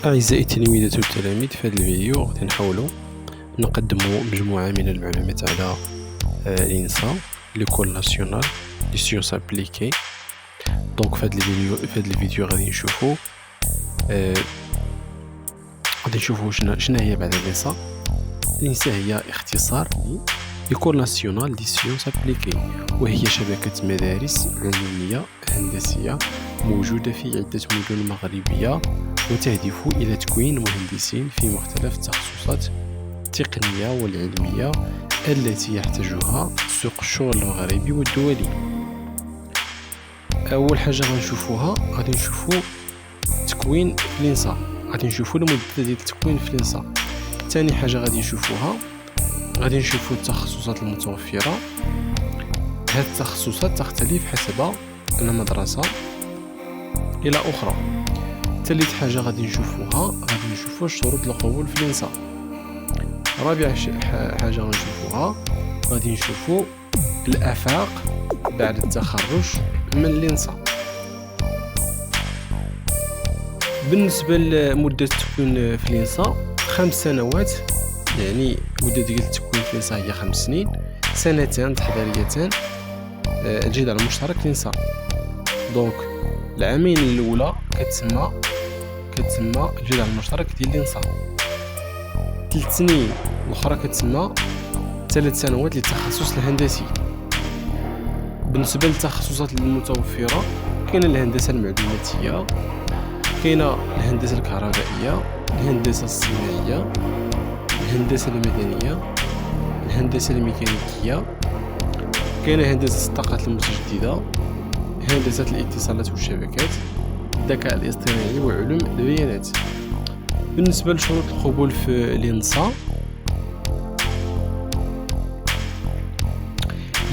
أعزائي التلاميذة والتلاميذ، في هذا الفيديو غادي نحاولوا نقدموا مجموعة من المعلومات على الإنسا ليكول ناسيونال دي سيونس أبليكي. دونك في هذا الفيديو غادي نشوفوا شنو هي بعد الإنسا. الإنسا هي اختصار ليكول ناسيونال دي سيونس أبليكي، وهي شبكة مدارس علومية هندسية موجودة في عدة مدن مغربية، وتهدف إلى تكوين مهندسين في مختلف التخصصات التقنية والعلمية التي يحتاجها سوق الشغل المغربي والدولي. أول حاجة غادي نشوفوا تكوين في الإنسا، غادي نشوفوا المدة ديال التكوين في الإنسا. ثاني حاجة غادي نشوفوا التخصصات المتوفرة. هذه التخصصات تختلف حسب المدرسة إلى أخرى. ثالث حاجة غادي نشوفوا شروط القبول في الإنسا. رابع حاجة غادي نشوفوا الآفاق بعد التخرج من الإنسا. بالنسبة لمدة التكوين في الإنسا 5 سنوات، يعني مدة ديال التكوين في الإنسا هي 5 سنين، 2 سنين تحضيريتان الجدول المشترك الإنسا. دونك العامين الأولى كتسمى الجدول المشترك ديال الإنسا. 3 سنين الأخرى كتسمى 3 سنوات للتخصص الهندسي. بالنسبة للتخصصات المتوفرة كاين الهندسة المعلوماتية، كاينه الهندسة الكهربائية، الهندسة الصناعية، الهندسة المدنية، الهندسة الميكانيكية، كاينه هندسة الطاقات المتجددة، هندسة الاتصالات والشبكات، الذكاء الاصطناعي وعلوم البيانات. بالنسبة لشروط القبول في الإنسا،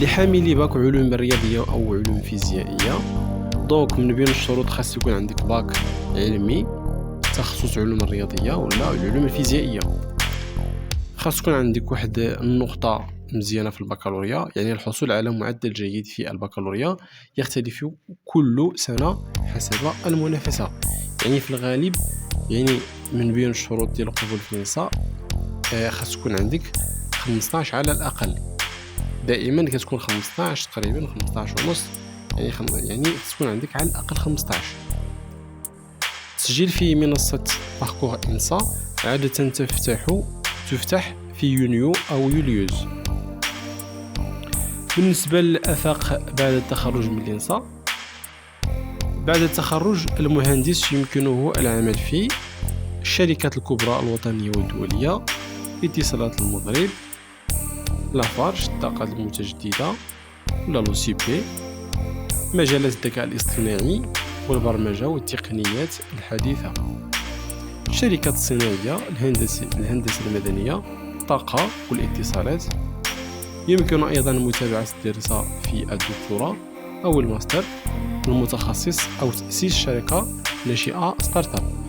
لحاملي باك علوم رياضية أو علوم فيزيائية. دونك من بين الشروط خاص يكون عندك باك علمي تخصص علوم الرياضية ولا العلوم الفيزيائية. خاص يكون عندك واحد النقطة مزيانة في البكالوريا، يعني الحصول على معدل جيد في البكالوريا يختلف كل سنة حسب المنافسة. يعني في الغالب، يعني من بين الشروط ديال القبول في الإنسا خاص يكون عندك 15 على الأقل. دائما كتكون 15 تقريبا، 15 ونص، يعني تكون عندك على الأقل 15. التسجيل في منصة باركور إنسا عادة تفتح في يونيو أو يوليوز. بالنسبة للآفاق بعد التخرج من الإنسا، بعد التخرج المهندس يمكنه العمل في الشركات الكبرى الوطنية والدولية، اتصالات المغرب، لافارج الطاقات المتجددة ولا لو سي بي، مجالات الذكاء الاصطناعي والبرمجة والتقنيات الحديثة، الشركات الصناعية، الهندسة المدنية، الطاقة والاتصالات. يمكن أيضا متابعة الدراسة في الدكتوراه أو الماستر المتخصص، أو تأسيس شركة ناشئة ستارت اب.